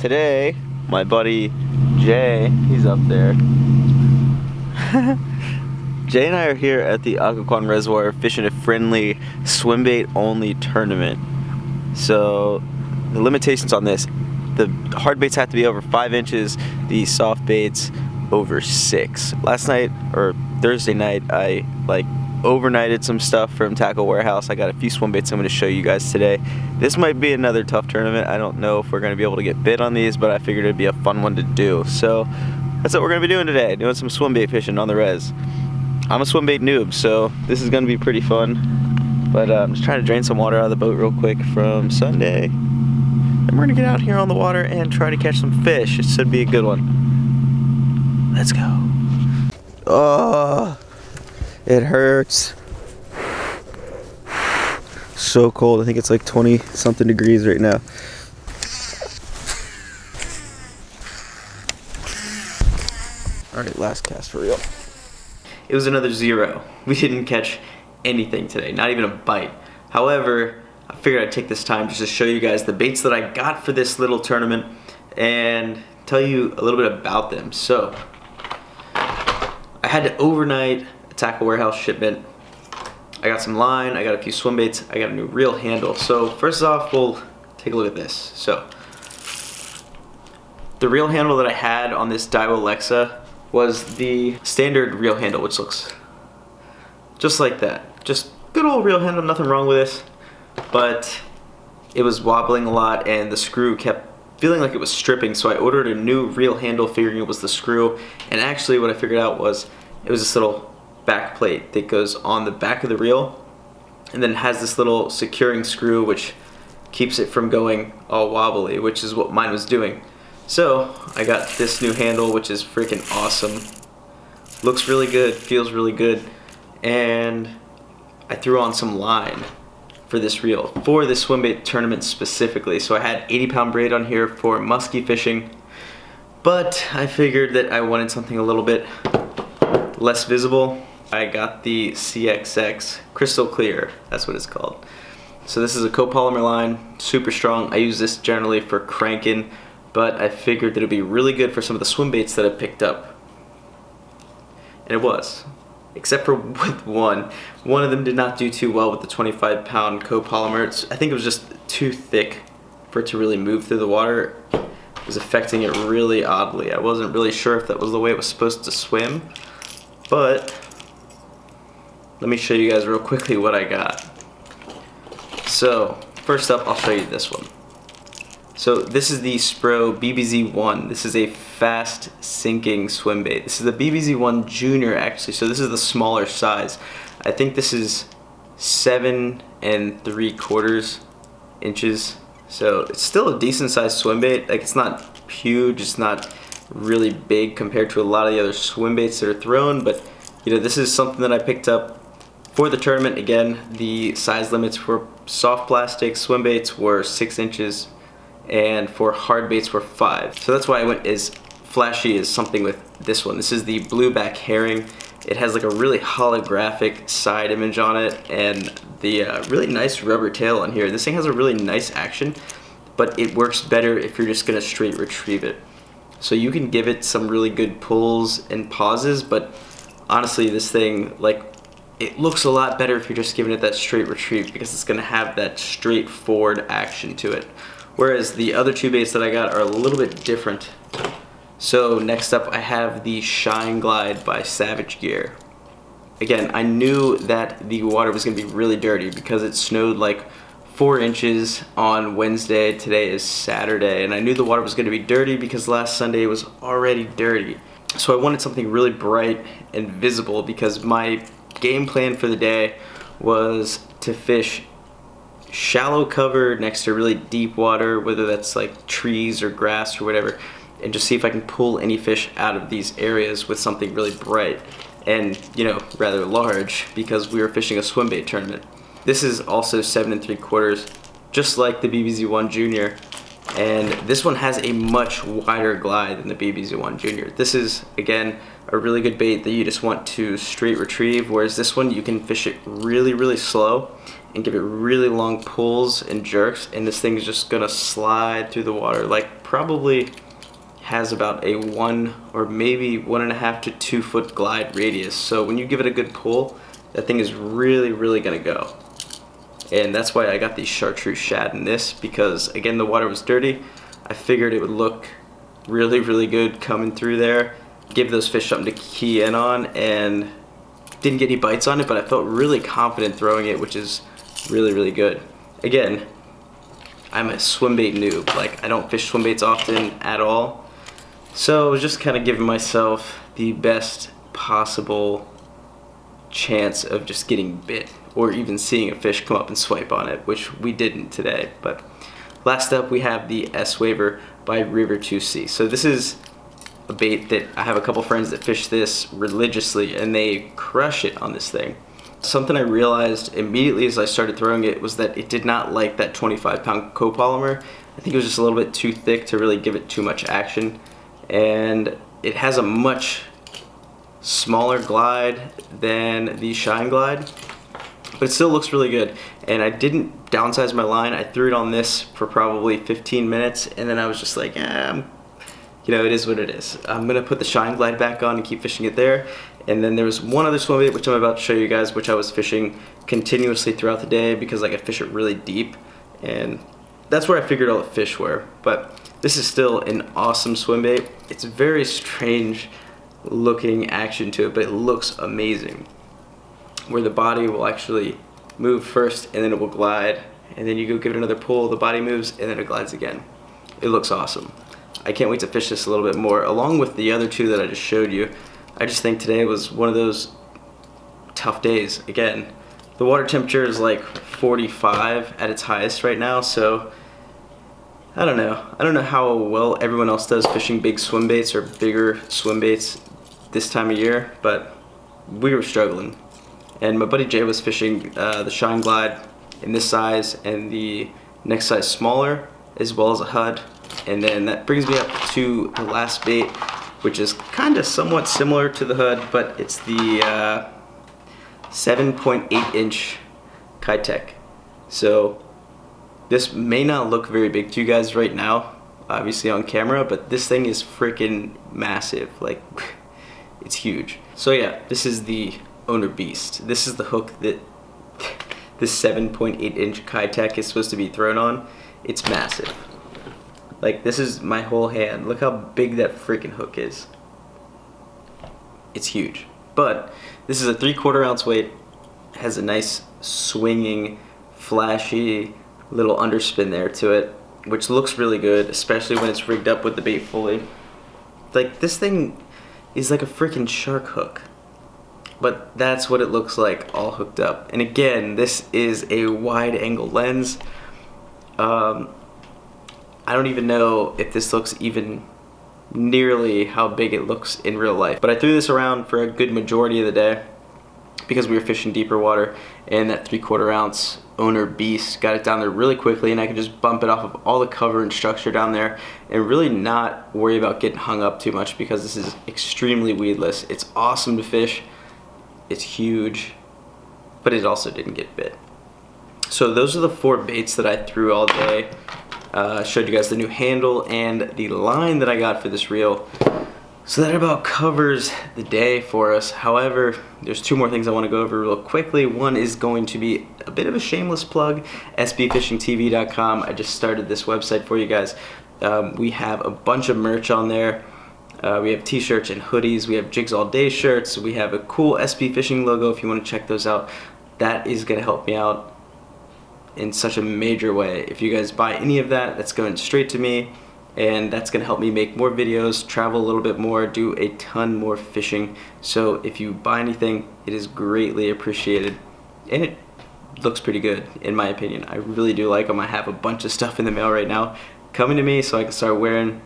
today, my buddy Jay, he's up there. Jay and I are here at the Occoquan Reservoir fishing a friendly Swimbait only tournament. So the limitations on this, the hard baits have to be over 5 inches, the soft baits over 6. Last night, or Thursday night, I overnighted some stuff from Tackle Warehouse. I got a few swim baits I'm going to show you guys today. This might be another tough tournament. I don't know if we're going to be able to get bit on these, but I figured it'd be a fun one to do. So that's what we're going to be doing today, doing some swim bait fishing on the res. I'm a swim bait noob, so this is going to be pretty fun. But I'm just trying to drain some water out of the boat real quick from Sunday. And we're going to get out here on the water and try to catch some fish. It should be a good one. Let's go. Oh, it hurts. So cold. I think it's like 20 something degrees right now. Alright, last cast for real. It was another 0. We didn't catch anything today, not even a bite. However, I figured I'd take this time just to show you guys the baits that I got for this little tournament and tell you a little bit about them. So, I had to overnight a Tackle Warehouse shipment. I got some line, I got a few swim baits, I got a new reel handle. So first off, we'll take a look at this. So, the reel handle that I had on this Daiwa Alexa was the standard reel handle, which looks just like that. Just good old reel handle, nothing wrong with this. But it was wobbling a lot and the screw kept feeling like it was stripping, so I ordered a new reel handle figuring it was the screw. And actually what I figured out was it was this little back plate that goes on the back of the reel and then has this little securing screw which keeps it from going all wobbly, which is what mine was doing. So I got this new handle, which is freaking awesome. Looks really good, feels really good, and I threw on some line for this reel for the swim bait tournament specifically. So I had 80-pound braid on here for musky fishing, but I figured that I wanted something a little bit less visible. I got the CXX Crystal Clear, that's what it's called. So this is a copolymer line, super strong. I use this generally for cranking, but I figured that it'd be really good for some of the swim baits that I picked up. And it was, except for with one. One of them did not do too well with the 25-pound copolymer. I think it was just too thick for it to really move through the water. It was affecting it really oddly. I wasn't really sure if that was the way it was supposed to swim, but let me show you guys real quickly what I got. So, first up, I'll show you this one. So, this is the Spro BBZ 1. This is a fast sinking swim bait. This is the BBZ 1 Junior actually, so this is the smaller size. I think this is 7 3/4 inches. So, it's still a decent sized swim bait. Like, it's not huge, it's not really big compared to a lot of the other swim baits that are thrown, but you know, this is something that I picked up for the tournament. Again, the size limits for soft plastic swim baits were 6 inches and for hard baits were 5. So that's why I went as flashy as something with this one. This is the Blueback Herring. It has like a really holographic side image on it and the really nice rubber tail on here. This thing has a really nice action, but it works better if you're just gonna straight retrieve it. So you can give it some really good pulls and pauses, but honestly this thing, like, it looks a lot better if you're just giving it that straight retrieve because it's gonna have that straightforward action to it. Whereas the other two baits that I got are a little bit different. So next up I have the Shine Glide by Savage Gear. Again, I knew that the water was gonna be really dirty because it snowed like 4 inches on Wednesday. Today is Saturday, and I knew the water was gonna be dirty because last Sunday it was already dirty. So I wanted something really bright and visible because my game plan for the day was to fish shallow cover next to really deep water, whether that's like trees or grass or whatever, and just see if I can pull any fish out of these areas with something really bright and, you know, rather large because we were fishing a swim bait tournament. This is also 7 3/4, just like the BBZ 1 Junior, and this one has a much wider glide than the BBZ 1 Junior. This is, again, a really good bait that you just want to straight retrieve, whereas this one you can fish it really, really slow and give it really long pulls and jerks, and this thing is just gonna slide through the water like probably has about a 1 or maybe 1.5 to 2 foot glide radius. So when you give it a good pull, that thing is really gonna go. And that's why I got the chartreuse shad in this, because again, the water was dirty. I figured it would look really good coming through there, give those fish something to key in on, and didn't get any bites on it, but I felt really confident throwing it, which is really good. Again, I'm a swimbait noob. Like, I don't fish swimbaits often at all. So I was just kind of giving myself the best possible chance of just getting bit or even seeing a fish come up and swipe on it, which we didn't today. But last up, we have the S-Waver by River 2C. So this is a bait that I have a couple friends that fish this religiously, and they crush it on this thing. Something I realized immediately as I started throwing it was that it did not like that 25-pound copolymer. I think it was just a little bit too thick to really give it too much action. And it has a much smaller glide than the Shine Glide, but it still looks really good. And I didn't downsize my line. I threw it on this for probably 15 minutes, and then I was just like, you know, it is what it is. I'm gonna put the Shine Glide back on and keep fishing it there. And then there was one other swimbait, which I'm about to show you guys, which I was fishing continuously throughout the day because I could fish it really deep, and that's where I figured all the fish were. But this is still an awesome swimbait. It's a very strange looking action to it, but it looks amazing. Where the body will actually move first, and then it will glide, and then you go give it another pull, the body moves, and then it glides again. It looks awesome. I can't wait to fish this a little bit more, along with the other two that I just showed you. I just think today was one of those tough days. Again, the water temperature is like 45 at its highest right now, so I don't know. I don't know how well everyone else does fishing big swimbaits or bigger swimbaits this time of year, but we were struggling. And my buddy Jay was fishing the Shine Glide in this size and the next size smaller, as well as a HUD. And then that brings me up to the last bait, which is kind of somewhat similar to the HUD, but it's the 7.8 inch Keitech. So this may not look very big to you guys right now, obviously on camera, but this thing is freaking massive. Like, it's huge. So yeah, this is the Owner Beast. This is the hook that this 7.8 inch Keitech is supposed to be thrown on. It's massive. Like, this is my whole hand. Look how big that freaking hook is. It's huge. But this is a 3/4 ounce weight. It has a nice swinging, flashy little underspin there to it, which looks really good, especially when it's rigged up with the bait fully. Like, this thing is like a freaking shark hook, but that's what it looks like all hooked up. And again, this is a wide angle lens. I don't even know if this looks even nearly how big it looks in real life, but I threw this around for a good majority of the day because we were fishing deeper water, and that 3/4 ounce Owner Beast got it down there really quickly, and I could just bump it off of all the cover and structure down there and really not worry about getting hung up too much, because this is extremely weedless. It's awesome to fish, it's huge, but it also didn't get bit. So those are the 4 baits that I threw all day. Showed you guys the new handle and the line that I got for this reel. So that about covers the day for us. However, there's 2 more things I want to go over real quickly. One is going to be a bit of a shameless plug, sbfishingtv.com. I just started this website for you guys. We have a bunch of merch on there. We have t-shirts and hoodies. We have Jigs All Day shirts. We have a cool SB Fishing logo if you want to check those out. That is going to help me out in such a major way. If you guys buy any of that, that's going straight to me, and that's gonna help me make more videos, travel a little bit more, do a ton more fishing. So if you buy anything, it is greatly appreciated, and it looks pretty good in my opinion. I really do like them. I have a bunch of stuff in the mail right now coming to me so I can start wearing.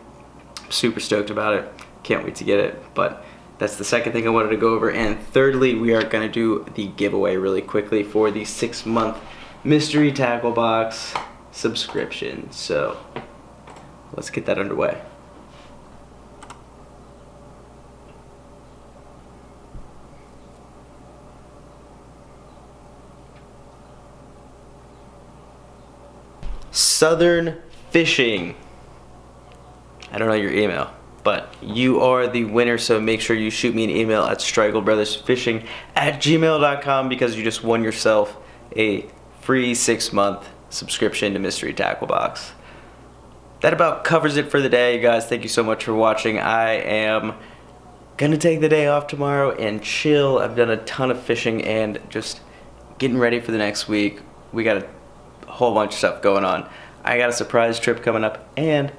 I'm super stoked about it. Can't wait to get it. But that's the second thing I wanted to go over. And thirdly, we are gonna do the giveaway really quickly for the 6-month mystery tackle box subscription. So let's get that underway. Southern Fishing. I don't know your email, but you are the winner, so make sure you shoot me an email at stragglebrothersfishing@gmail.com because you just won yourself a free 6-month subscription to Mystery Tackle Box. That about covers it for the day, you guys. Thank you so much for watching. I am gonna take the day off tomorrow and chill. I've done a ton of fishing and just getting ready for the next week. We got a whole bunch of stuff going on. I got a surprise trip coming up and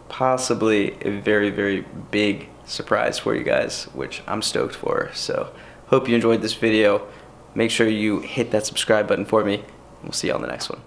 possibly a very, very big surprise for you guys, which I'm stoked for. So hope you enjoyed this video. Make sure you hit that subscribe button for me. We'll see you on the next one.